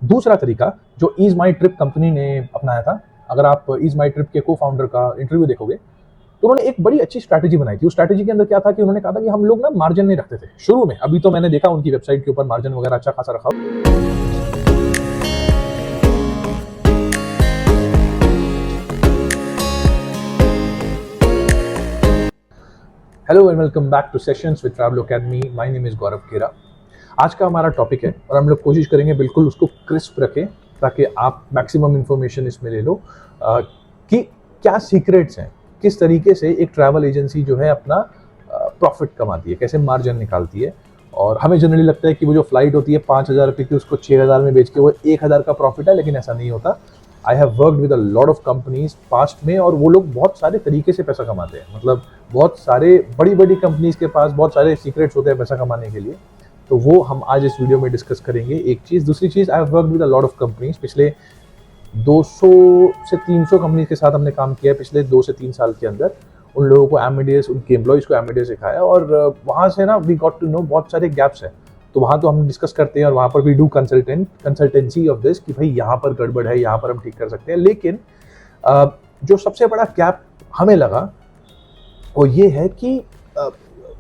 दूसरा तरीका जो ईज माई ट्रिप कंपनी ने अपनाया था, अगर आप ईज माई ट्रिप के को फाउंडर का इंटरव्यू देखोगे तो उन्होंने एक बड़ी अच्छी स्ट्रैटेजी बनाई थी। उस स्ट्रैटेजी के अंदर क्या था कि उन्होंने कहा था कि हम लोग ना मार्जिन नहीं रखते थे शुरू में। अभी तो मैंने देखा उनकी वेबसाइट के ऊपर मार्जिन वगैरह अच्छा खासा रखा। Hello and welcome back to sessions with travel academy. My name is Gaurav Khera. आज का हमारा टॉपिक है और हम लोग कोशिश करेंगे बिल्कुल उसको क्रिस्प रखें ताकि आप मैक्सिमम इन्फॉर्मेशन इसमें ले लो कि क्या सीक्रेट्स हैं, किस तरीके से एक ट्रैवल एजेंसी जो है अपना प्रॉफिट कमाती है, कैसे मार्जिन निकालती है। और हमें जनरली लगता है कि वो जो फ्लाइट होती है 5,000 रुपये की, उसको 6,000 में बेच के वो 1,000 का प्रॉफिट है, लेकिन ऐसा नहीं होता। आई have worked with a lot of companies past में और वो लोग बहुत सारे तरीके से पैसा कमाते हैं। मतलब बहुत सारे बड़ी बड़ी कंपनीज के पास बहुत सारे सीक्रेट्स होते हैं पैसा कमाने के लिए। तो वो हम आज इस वीडियो में डिस्कस करेंगे। एक चीज़। दूसरी चीज़, I have worked with a lot of companies. पिछले 200 से 300 कंपनीज के साथ हमने काम किया है पिछले 2 से 3 साल के अंदर। उन लोगों को एमएडीएस, उनके एम्प्लॉइज़ को एमएडीएस सिखाया और वहाँ से ना वी गॉट टू नो बहुत सारे गैप्स हैं। तो वहाँ तो हम डिस्कस करते हैं और वहाँ पर we do consultancy of this कि भाई यहाँ पर गड़बड़ है, यहाँ पर हम ठीक कर सकते हैं। लेकिन जो सबसे बड़ा गैप हमें लगा वो ये है कि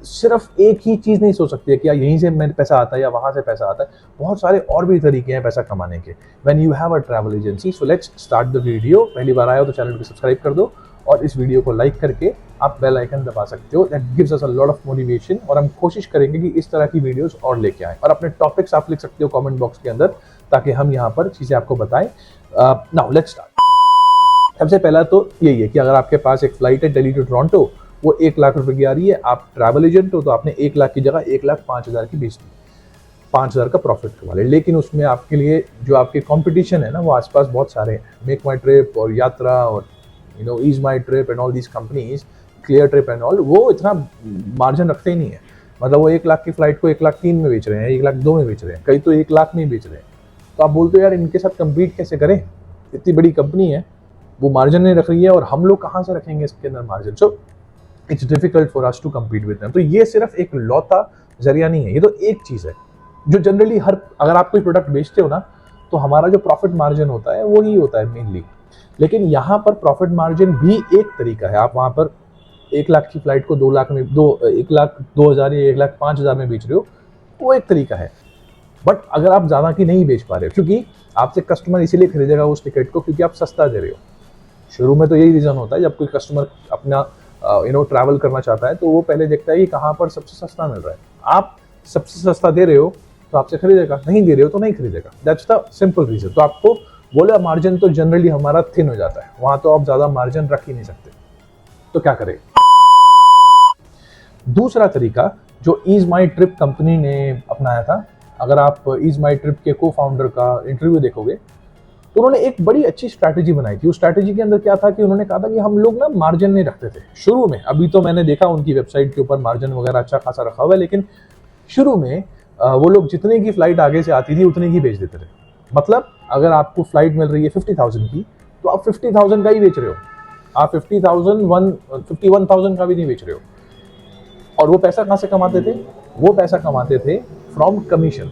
सिर्फ एक ही चीज़ नहीं सोच सकती है कि यहीं से मेरे पैसा आता है या वहाँ से पैसा आता है। बहुत सारे और भी तरीके हैं पैसा कमाने के when you have a travel agency. So let's start the video. पहली बार आए हो तो चैनल को सब्सक्राइब कर दो और इस वीडियो को लाइक करके आप बेल आइकन दबा सकते हो। That gives us a lot of motivation और हम कोशिश करेंगे कि इस तरह की वीडियोस और लेके आएँ। और अपने टॉपिक्स आप लिख सकते हो कमेंट बॉक्स के अंदर ताकि हम यहाँ पर चीज़ें आपको बताएं। Now let's start. सबसे पहला तो यही है कि अगर आपके पास एक फ्लाइट है दिल्ली टू टोरंटो, वो 1 लाख रुपए की आ रही है, आप ट्रैवल एजेंट हो तो आपने 1 लाख की जगह 1,05,000 की बेच दी, 5,000 का प्रॉफिट कमा ले। लेकिन उसमें आपके लिए जो आपके कंपटीशन है ना, वो आसपास बहुत सारे हैं। मेक माई ट्रिप और यात्रा और EaseMyTrip and all these companies, Cleartrip and all, वो इतना मार्जिन रखते ही नहीं है। मतलब वो 1 लाख की फ्लाइट को 1,03,000 में बेच रहे हैं, 1,02,000 में बेच रहे हैं, कई तो 1 लाख में ही बेच रहे हैं। तो आप बोलते हो यार इनके साथ कम्पीट कैसे करें, इतनी बड़ी कंपनी है, वो मार्जिन नहीं रख रही है और हम लोग कहाँ से रखेंगे इसके अंदर margin. So it's difficult for us to compete with them. तो ये सिर्फ एक लौता जरिया नहीं है, ये तो एक चीज़ है जो जनरली अगर आप कोई प्रोडक्ट बेचते हो ना तो हमारा जो प्रॉफिट मार्जिन होता है वो ही होता है मेनली। लेकिन यहाँ पर प्रॉफिट मार्जिन भी एक तरीका है। आप वहाँ पर 1 लाख की फ्लाइट को 2 लाख में 1,02,000 या 1,05,000 में बेच रहे हो, वो एक तरीका है। बट अगर आप ज़्यादा की नहीं बेच पा रहे हो, क्योंकि आपसे कस्टमर इसीलिए खरीदेगा उस टिकट को क्योंकि आप सस्ता दे रहे हो। शुरू में तो यही रीज़न होता है, जब कोई कस्टमर अपना ट्रैवल करना चाहता है तो वो पहले देखता है कि कहाँ पर सबसे सस्ता मिल रहा है। आप सबसे सस्ता दे रहे हो तो आपसे खरीदेगा, नहीं दे रहे हो तो नहीं खरीदेगा। That's the simple reason. तो आपको बोला मार्जिन तो जनरली हमारा थिन हो जाता है, वहां तो आप ज्यादा मार्जिन रख ही नहीं सकते। तो क्या करें? दूसरा तरीका जो ईज माई ट्रिप कंपनी ने अपनाया था, अगर आप ईज माई ट्रिप के को फाउंडर का इंटरव्यू देखोगे तो उन्होंने एक बड़ी अच्छी स्ट्रैटेजी बनाई थी। उस स्ट्रैटेजी के अंदर क्या था कि उन्होंने कहा था कि हम लोग ना मार्जिन नहीं रखते थे शुरू में। अभी तो मैंने देखा उनकी वेबसाइट के ऊपर मार्जिन वगैरह अच्छा खासा रखा हुआ है, लेकिन शुरू में वो लोग जितने की फ्लाइट आगे से आती थी उतने की बेच देते थे। मतलब अगर आपको फ्लाइट मिल रही है 50,000 की तो आप 50,000 का ही बेच रहे हो, आप 51,000 का भी नहीं बेच रहे हो। और वो पैसा कहाँ से कमाते थे? वो पैसा कमाते थे फ्रॉम कमीशन।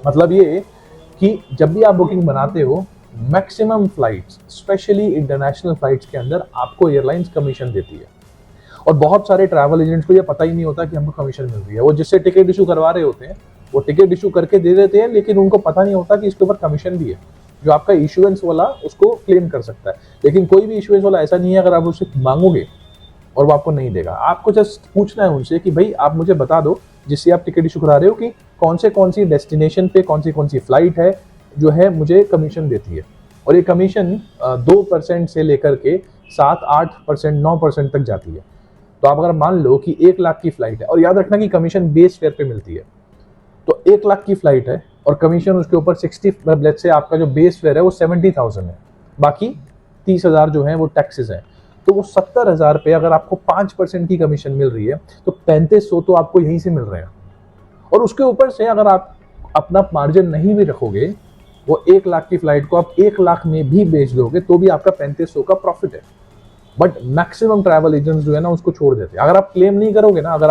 मतलब ये कि जब भी आप बुकिंग बनाते हो, maximum flights specially international flights के अंदर आपको एयरलाइंस कमीशन देती है। और बहुत सारे ट्रैवल एजेंट्स को ये पता ही नहीं होता कि हमको कमीशन मिल रही है। वो जिससे टिकट इशू करवा रहे होते हैं वो टिकट इशू करके दे देते हैं, लेकिन उनको पता नहीं होता कि इसके ऊपर कमीशन भी है जो आपका इशुएंस वाला उसको क्लेम कर सकता है। लेकिन कोई भी इशुएंस वाला ऐसा नहीं है अगर आप उससे मांगोगे और वो आपको नहीं देगा। आपको जस्ट पूछना है उनसे कि भाई आप मुझे बता दो जिससे आप टिकट इशू करा रहे हो कि कौन सी डेस्टिनेशन पे कौन सी फ्लाइट है जो है मुझे कमीशन देती है। और ये कमीशन 2% से लेकर के 7-8%, 9% तक जाती है। तो आप अगर मान लो कि 1 लाख की फ्लाइट है, और याद रखना कि कमीशन बेस फेयर पे मिलती है, तो 1 लाख की फ्लाइट है और कमीशन उसके ऊपर 60, लेट्स से आपका जो बेस फेयर है वो 70,000 है, बाकी 30,000 जो है वो टैक्सेस है। तो वो 70,000 पे अगर आपको 5% की कमीशन मिल रही है तो 3500 तो आपको यहीं से मिल रहे हैं। और उसके ऊपर से अगर आप अपना मार्जिन नहीं भी रखोगे, वो 1 लाख की फ्लाइट को आप 1 लाख में भी बेच दोगे तो भी आपका 3500 का प्रॉफिट है। बट मैक्सिमम ट्रैवल एजेंट्स जो है ना उसको छोड़ देते हैं। अगर आप क्लेम नहीं करोगे ना, अगर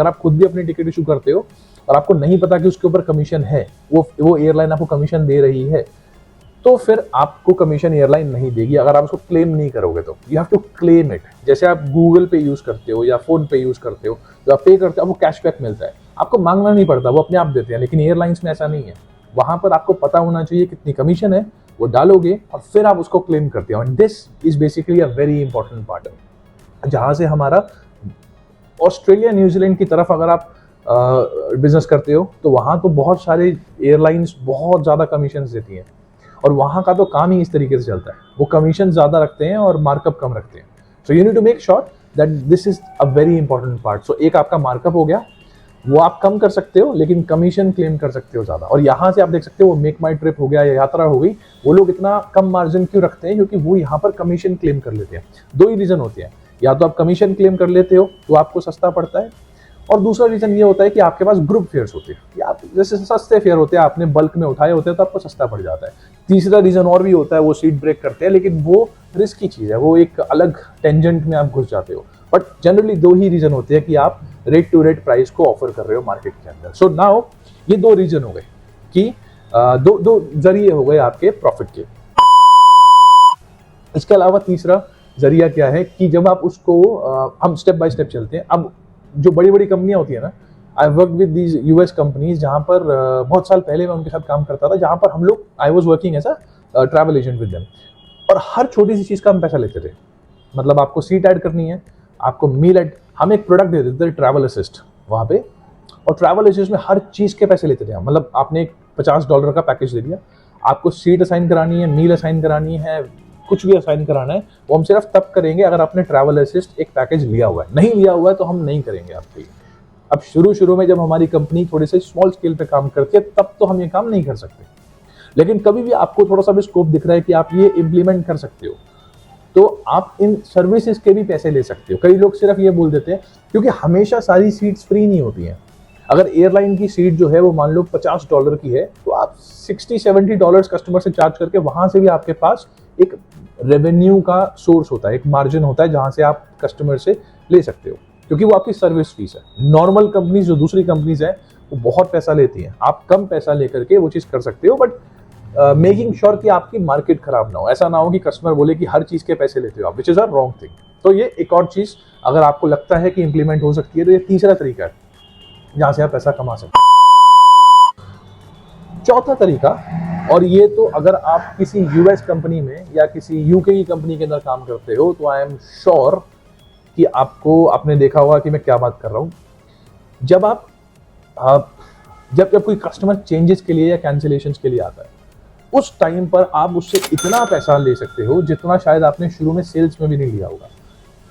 आप खुद भी अपनी टिकट इशू करते हो और आपको नहीं पता कि उसके ऊपर कमीशन है, वो एयरलाइन आपको कमीशन दे रही है, तो फिर आपको कमीशन एयरलाइन नहीं देगी अगर आप उसको क्लेम नहीं करोगे। तो you have to claim it. जैसे आप गूगल पे यूज करते हो या फोन पे यूज करते हो, जो आप पे करते हो आपको कैशबैक मिलता है, आपको मांगना नहीं पड़ता, वो अपने आप देते हैं। लेकिन एयरलाइंस में ऐसा नहीं है, वहां पर आपको पता होना चाहिए कितनी कमीशन है, वो डालोगे और फिर आप उसको क्लेम करते हो। And this is basically a very important part. जहां से हमारा ऑस्ट्रेलिया न्यूजीलैंड की तरफ अगर आप बिजनेस करते हो तो वहां तो बहुत सारे एयरलाइंस बहुत ज्यादा कमीशन देती हैं, और वहां का तो काम ही इस तरीके से चलता है, वो कमीशन ज्यादा रखते हैं और मार्कअप कम रखते हैं। So you need to make sure that this is a very important part. So एक आपका मार्कअप हो गया, वो आप कम कर सकते हो लेकिन कमीशन क्लेम कर सकते हो ज्यादा। और यहाँ से आप देख सकते हो वो मेक माई ट्रिप हो गया या यात्रा हो गई, वो लोग इतना कम मार्जिन क्यों रखते हैं, क्योंकि वो यहाँ पर कमीशन क्लेम कर लेते हैं। दो ही रीजन होते हैं, या तो आप कमीशन क्लेम कर लेते हो तो आपको सस्ता पड़ता है, और दूसरा रीजन ये होता है कि आपके पास ग्रुप फेयर्स होते हैं, या आप जैसे सस्ते फेयर होते हैं, आपने बल्क में उठाए होते हैं तो आपको सस्ता पड़ जाता है। तीसरा रीजन और भी होता है, वो सीट ब्रेक करते हैं, लेकिन वो रिस्की चीज है, वो एक अलग टेंजेंट में आप घुस जाते हो। बट जनरली दो ही रीजन होते हैं कि आप रेट टू रेट प्राइस को ऑफर कर रहे हो मार्केट के अंदर। सो नाउ ये दो रीजन हो गए कि दो जरिए हो गए आपके प्रॉफिट के। इसके अलावा तीसरा जरिया क्या है कि जब आप उसको हम स्टेप बाय स्टेप चलते हैं। अब जो बड़ी बड़ी कंपनियां होती है ना, I work with these US companies, जहां पर बहुत साल पहले मैं उनके साथ काम करता था, जहां पर हम लोग I was working as a travel agent with them, और हर छोटी सी चीज का हम पैसा लेते थे। मतलब आपको सीट ऐड करनी है, आपको मील ऐड, हम एक प्रोडक्ट दे देते थे ट्रैवल असिस्ट वहां पे, और ट्रैवल असिस्ट में हर चीज के पैसे लेते थे हम। मतलब आपने एक $50 का पैकेज दे दिया, आपको सीट असाइन करानी है, मील असाइन करानी है, कुछ भी असाइन कराना है, वो हम सिर्फ तब करेंगे अगर आपने ट्रैवल असिस्ट एक पैकेज लिया हुआ है। नहीं लिया हुआ है तो हम नहीं करेंगे आपके लिए। अब शुरू में जब हमारी कंपनी थोड़े से स्मॉल स्केल पे काम करती है तब तो हम ये काम नहीं कर सकते, लेकिन कभी भी आपको थोड़ा सा भी स्कोप दिख रहा है कि आप ये इम्प्लीमेंट कर सकते हो, तो आप इन सर्विसेज के भी पैसे ले सकते हो। कई लोग सिर्फ ये बोल देते हैं, क्योंकि हमेशा सारी सीट्स फ्री नहीं होती हैं। अगर एयरलाइन की सीट जो है वो मान लो $50 की है, तो आप $60-70 कस्टमर से चार्ज करके वहां से भी आपके पास एक रेवेन्यू का सोर्स होता है, एक मार्जिन होता है जहां से आप कस्टमर से ले सकते हो, क्योंकि वो आपकी सर्विस फीस है। नॉर्मल कंपनीज जो दूसरी कंपनीज है वो बहुत पैसा लेती हैं, आप कम पैसा लेकर के वो चीज कर सकते हो, बट मेकिंग श्योर कि आपकी मार्केट खराब ना हो। ऐसा ना हो कि कस्टमर बोले कि हर चीज के पैसे लेते हो आप, which is a wrong thing. तो ये एक और चीज अगर आपको लगता है कि इंप्लीमेंट हो सकती है, तो ये तीसरा तरीका है जहां से आप पैसा कमा सकते हो। चौथा तरीका, और ये तो अगर आप किसी यूएस कंपनी में या किसी यूके की कंपनी के अंदर काम करते हो तो आई एम श्योर कि आपने देखा होगा कि मैं क्या बात कर रहा हूं। जब कोई कस्टमर चेंजेस के लिए या कैंसिलेशंस के लिए आता है, उस टाइम पर आप उससे इतना पैसा ले सकते हो जितना शायद आपने शुरू में सेल्स में भी नहीं लिया होगा।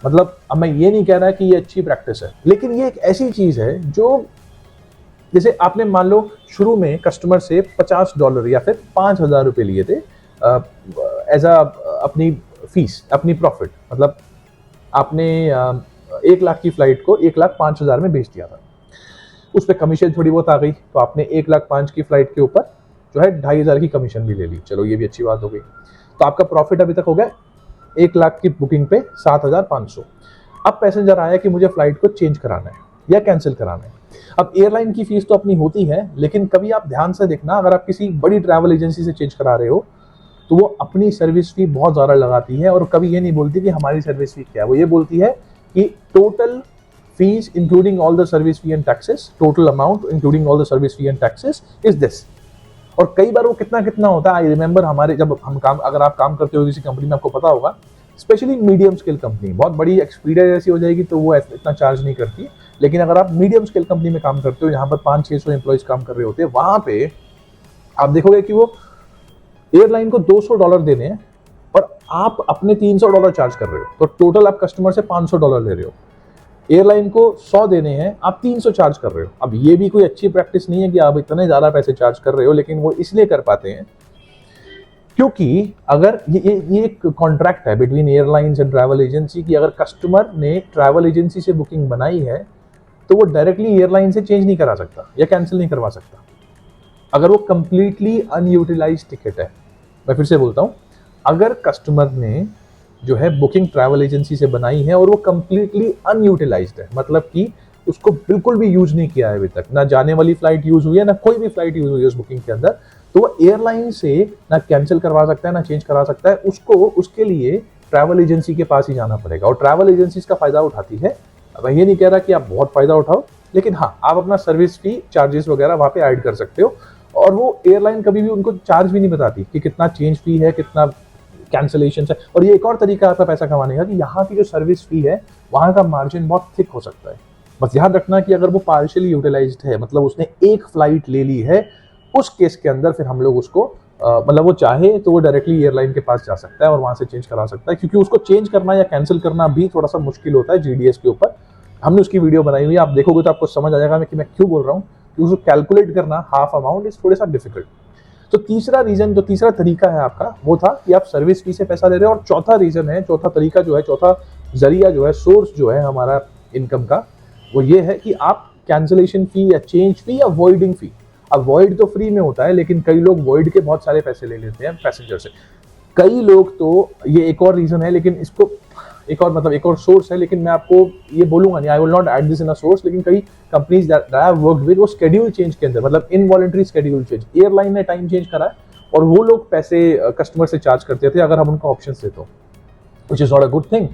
मतलब अब मैं ये नहीं कह रहा कि ये अच्छी प्रैक्टिस है, लेकिन ये एक ऐसी चीज है जो, जैसे आपने मान लो शुरू में कस्टमर से $50 या फिर ₹5,000 लिए थे एज अ अपनी फीस, अपनी प्रॉफिट। मतलब आपने 1 लाख की फ्लाइट को 1,05,000 में बेच दिया था, उस पर कमीशन थोड़ी बहुत आ गई, तो आपने 1,05,000 की फ्लाइट के ऊपर जो है 2,500 की कमीशन भी ले ली। चलो ये भी अच्छी बात हो गई, तो आपका प्रॉफिट अभी तक हो गया 1 लाख की बुकिंग पे 7,500। अब पैसेंजर आया कि मुझे फ्लाइट को चेंज कराना है या कैंसिल कराना है। अब एयरलाइन की फीस तो अपनी होती है, लेकिन कभी आप ध्यान से देखना, अगर आप किसी बड़ी ट्रैवल एजेंसी से चेंज करा रहे हो तो वो अपनी सर्विस फी बहुत ज़्यादा लगाती है, और कभी ये नहीं बोलती कि हमारी सर्विस फी क्या है, वो ये बोलती है कि total fees including all the service fee and taxes, total amount including all the service fee and taxes is this. और कई बार वो कितना होता है, आई रिमेंबर हमारे जब हम काम, अगर आप काम करते हो किसी कंपनी में आपको पता होगा, स्पेशली मीडियम स्केल कंपनी, बहुत बड़ी एक्सपीडिया जैसी हो जाएगी तो वो इतना चार्ज नहीं करती, लेकिन अगर आप मीडियम स्केल कंपनी में काम करते हो, यहाँ पर 500-600 एम्प्लॉइज काम कर रहे होते हैं, वहां पे आप देखोगे कि वो एयरलाइन को $200 देने हैं और आप अपने $300 चार्ज कर रहे हो, तो टोटल आप कस्टमर से $500 ले रहे हो। एयरलाइन को 100 देने हैं, आप 300 चार्ज कर रहे हो। अब ये भी कोई अच्छी प्रैक्टिस नहीं है कि आप इतने ज्यादा पैसे चार्ज कर रहे हो, लेकिन वो इसलिए कर पाते हैं क्योंकि अगर ये एक कॉन्ट्रैक्ट है between airlines and travel agency की, अगर कस्टमर ने ट्रैवल एजेंसी से बुकिंग बनाई है तो वो डायरेक्टली एयरलाइन से चेंज नहीं करा सकता या कैंसिल नहीं करवा सकता अगर वो कंप्लीटली अनयूटिलाइज्ड टिकट है। मैं फिर से बोलता हूं, अगर कस्टमर ने जो है बुकिंग ट्रैवल एजेंसी से बनाई है और वो कंप्लीटली अनयूटिलाइज्ड है, मतलब कि उसको बिल्कुल भी यूज नहीं किया है अभी तक, ना जाने वाली फ्लाइट यूज हुई है, ना कोई भी फ्लाइट यूज हुई है उस बुकिंग के अंदर, तो वो एयरलाइन से ना कैंसिल करवा सकता है ना चेंज करा सकता है। उसको उसके लिए ट्रैवल एजेंसी के पास ही जाना पड़ेगा, और ट्रैवल एजेंसी इसका फायदा उठाती है। अब मैं ये नहीं कह रहा कि आप बहुत फायदा उठाओ, लेकिन हाँ, आप अपना सर्विस फी चार्जेस वगैरह वहां पे ऐड कर सकते हो, और वो एयरलाइन कभी भी उनको चार्ज भी नहीं बताती कि कितना चेंज फी है, कितना कैंसिलेशन है। और ये एक और तरीका आता है पैसा कमाने का, कि यहाँ की जो सर्विस फी है वहां का मार्जिन बहुत थिक हो सकता है। बस ध्यान रखना कि अगर वो पार्शियली यूटिलाइज्ड है, मतलब उसने एक फ्लाइट ले ली है, उस केस के अंदर फिर हम लोग उसको मतलब वो चाहे तो वो डायरेक्टली एयरलाइन के पास जा सकता है और वहां से चेंज करा सकता है, क्योंकि उसको चेंज करना या कैंसिल करना भी थोड़ा सा मुश्किल होता है जीडीएस के ऊपर। हमने उसकी वीडियो बनाई हुई है, आप देखोगे तो आपको समझ आ जाएगा कि मैं क्यों बोल रहा हूँ, कि उसको कैलकुलेट करना हाफ अमाउंट इज थोड़ा सा डिफिकल्ट। तो तीसरा रीजन, जो तीसरा तरीका है आपका, वो था कि आप सर्विस फी से पैसा ले रहे हो। और चौथा रीजन है, चौथा तरीका जो है, चौथा जरिया जो है, सोर्स जो है हमारा इनकम का, वो ये है कि आप कैंसिलेशन फी या चेंज फी या वॉइडिंग फी, अब वॉइड तो फ्री में होता है, लेकिन कई लोग वॉइड के बहुत सारे पैसे ले लेते हैं पैसेंजर से। कई लोग तो, ये एक और रीजन है, लेकिन इसको एक और मतलब एक और सोर्स है, लेकिन मैं आपको ये बोलूंगा नहीं, I will not add this in a source, लेकिन कई companies that I have worked with, वो शेड्यूल चेंज के अंदर, मतलब इनवॉलंटरी शेड्यूल चेंज, एयरलाइन ने टाइम चेंज करा है और वो लोग पैसे कस्टमर से चार्ज करते थे अगर हम उनको ऑप्शन देते हो, which is not a good thing.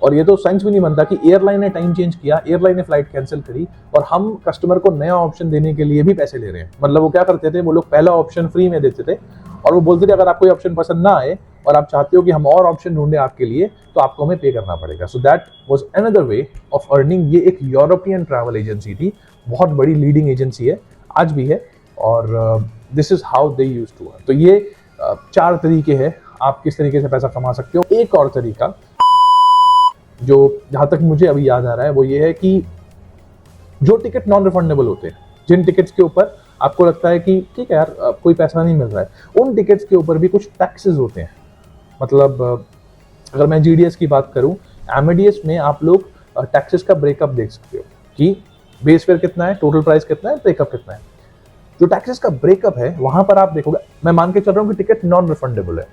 और ये तो साइंस भी नहीं बनता कि एयरलाइन ने टाइम चेंज किया, एयरलाइन ने फ्लाइट कैंसिल करी, और हम कस्टमर को नया ऑप्शन देने के लिए भी पैसे ले रहे हैं। मतलब वो क्या करते थे, वो लोग पहला ऑप्शन फ्री में देते थे और वो बोलते थे अगर आपको ये ऑप्शन पसंद ना आए और आप चाहते हो कि हम और ऑप्शन ढूंढे आपके लिए, तो आपको हमें पे करना पड़ेगा। So that was another way of earning. ये एक यूरोपियन ट्रैवल एजेंसी थी, बहुत बड़ी लीडिंग एजेंसी है, आज भी है, और this is how they use to earn. तो ये 4 तरीके हैं आप किस तरीके से पैसा कमा सकते हो। एक और तरीका जो जहां तक मुझे अभी याद आ रहा है, वो ये है कि जो टिकट नॉन रिफंडेबल होते हैं, जिन टिकट्स के ऊपर आपको लगता है कि ठीक है यार कोई पैसा नहीं मिल रहा है, उन टिकट्स के ऊपर भी कुछ टैक्सेस होते हैं। मतलब अगर मैं जीडीएस की बात करूं, एमएडीएस में आप लोग टैक्सेस का ब्रेकअप देख सकते हो कि बेस फेयर कितना है, टोटल प्राइस कितना है, ब्रेकअप कितना है। जो टैक्सेस का ब्रेकअप है वहां पर आप देखोगे, मैं मान के चल रहा हूं कि टिकट नॉन रिफंडेबल है,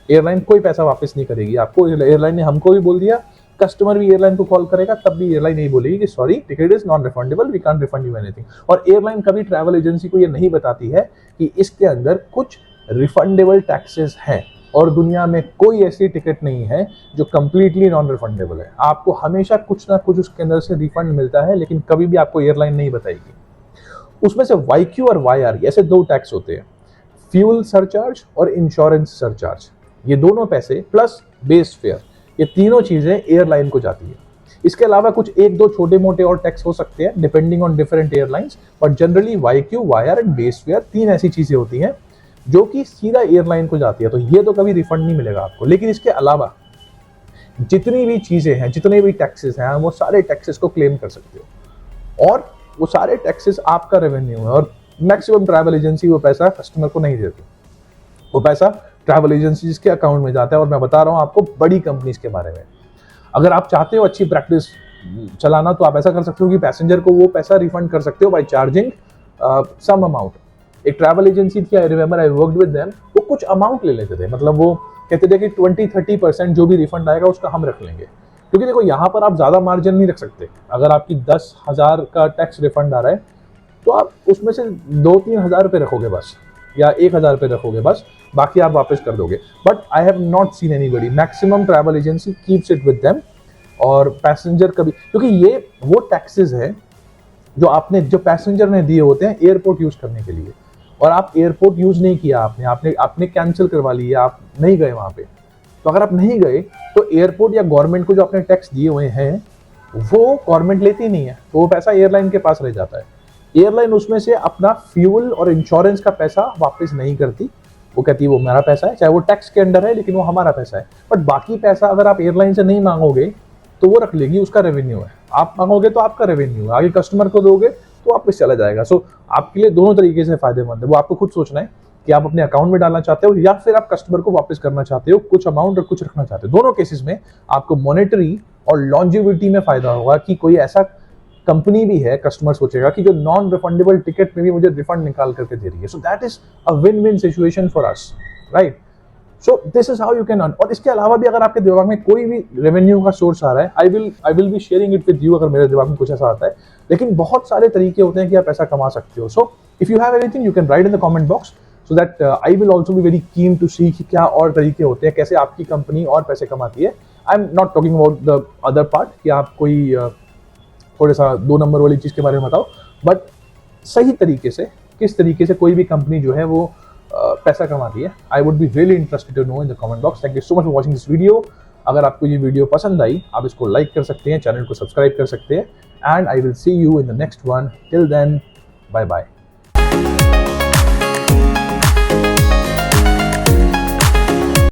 एयरलाइन कोई पैसा वापस नहीं करेगी आपको। एयरलाइन ने हमको भी बोल दिया, कस्टमर भी एयरलाइन को कॉल करेगा, तब भी एयरलाइन यही बोलेगी कि sorry, ticket is non refundable, we can't refund you anything. और एयरलाइन कभी ट्रैवल एजेंसी को ये नहीं बताती है कि इसके अंदर कुछ रिफंडेबल टैक्सेस हैं, और दुनिया में कोई ऐसी टिकट नहीं है जो कंप्लीटली नॉन रिफंडेबल है। आपको हमेशा कुछ ना कुछ उसके अंदर से रिफंड मिलता है, लेकिन कभी भी आपको एयरलाइन नहीं बताएगी। उसमें से वाईक्यू और वाईआर ऐसे 2 टैक्स होते हैं, फ्यूल सरचार्ज और इंश्योरेंस सरचार्ज। ये दोनों पैसे प्लस बेस फेयर, ये तीनों चीजें एयरलाइन को जाती है। इसके अलावा कुछ 1-2 छोटे मोटे और टैक्स हो सकते हैं depending on different airlines, but generally YQ, YR and base fare 3 ऐसी चीजें होती हैं जो कि सीधा एयरलाइन को जाती है। तो ये तो कभी रिफंड नहीं मिलेगा आपको, लेकिन इसके अलावा जितनी भी चीजें हैं, जितने भी टैक्सेस हैं, वो सारे टैक्सेस को क्लेम कर सकते हो, और वो सारे टैक्सेस आपका रेवेन्यू है। और मैक्सिमम ट्रैवल एजेंसी वो पैसा कस्टमर को नहीं देती, वो पैसा ट्रैवल एजेंसीज के अकाउंट में जाता है। और मैं बता रहा हूं आपको बड़ी कंपनीज के बारे में। अगर आप चाहते हो अच्छी प्रैक्टिस चलाना, तो आप ऐसा कर सकते हो कि पैसेंजर को वो पैसा रिफंड कर सकते हो बाय चार्जिंग सम अमाउंट। एक ट्रैवल एजेंसी थी, I remember, I worked with them, वो कुछ अमाउंट ले लेते थे। मतलब वो कहते थे कि 20-30% जो भी रिफंड आएगा उसका हम रख लेंगे, क्योंकि देखो यहाँ पर आप ज्यादा मार्जिन नहीं रख सकते। अगर आपकी 10,000 का टैक्स रिफंड आ रहा है, तो आप उसमें से 2-3 हज़ार रुपये रखोगे बस, या 1,000 रुपये रखोगे बस, बाकी आप वापस कर दोगे। But I have not seen anybody, maximum travel agency keeps it with them. और पैसेंजर कभी, क्योंकि ये वो टैक्सेस है जो पैसेंजर ने दिए होते हैं एयरपोर्ट यूज करने के लिए, और आप एयरपोर्ट यूज नहीं किया, आपने कैंसिल करवा लिया, आप नहीं गए वहां पे। तो अगर आप नहीं गए तो एयरपोर्ट या गवर्नमेंट को जो आपने टैक्स दिए हुए हैं वो गवर्नमेंट लेती नहीं है, तो वो पैसा एयरलाइन के पास रह जाता है। एयरलाइन उसमें से अपना फ्यूल और इंश्योरेंस का पैसा वापस नहीं करती, वो कहती है वो मेरा पैसा है, चाहे वो टैक्स के अंडर है, लेकिन वो हमारा पैसा है। बट बाकी पैसा अगर आप एयरलाइन से नहीं मांगोगे तो वो रख लेगी, उसका रेवेन्यू है। आप मांगोगे तो आपका रेवेन्यू है, आगे कस्टमर को दोगे तो वापस चला जाएगा। सो आपके लिए दोनों तरीके से फायदेमंद है। वो आपको खुद सोचना है कि आप अपने अकाउंट में डालना चाहते हो या फिर आप कस्टमर को वापस करना चाहते हो, कुछ अमाउंट और कुछ रखना चाहते हो। दोनों केसेस में आपको मॉनेटरी और लॉन्जिविटी में फायदा होगा कि कोई ऐसा कंपनी भी है, कस्टमर सोचेगा कि जो नॉन रिफंडेबल टिकट में भी मुझे रिफंड निकाल करके दे रही है। So that is a win win situation for us, right. So this is how you can earn. और इसके अलावा भी अगर आपके दिमाग में कोई भी रेवेन्यू का सोर्स आ रहा है, I will be sharing it with you अगर मेरे दिमाग में कुछ ऐसा आता है। लेकिन बहुत सारे तरीके होते हैं कि आप पैसा कमा सकते हो। So if you have anything you can write in the comment box, so that I will also be very keen to see कि क्या और तरीके होते हैं, कैसे आपकी कंपनी और पैसे कमाती है। I am not talking about the other part कि आप कोई थोड़ा सा 2 नंबर वाली चीज़ के बारे में बताओ, बट सही तरीके से किस तरीके से कोई भी कंपनी जो है वो पैसा कमाती है। I would be really interested to know in the comment box. Thank you so much for watching this video. अगर आपको ये वीडियो पसंद आई, आप इसको लाइक कर सकते हैं, चैनल को सब्सक्राइब कर सकते हैं, and I will see you in the next one. Till then, bye bye.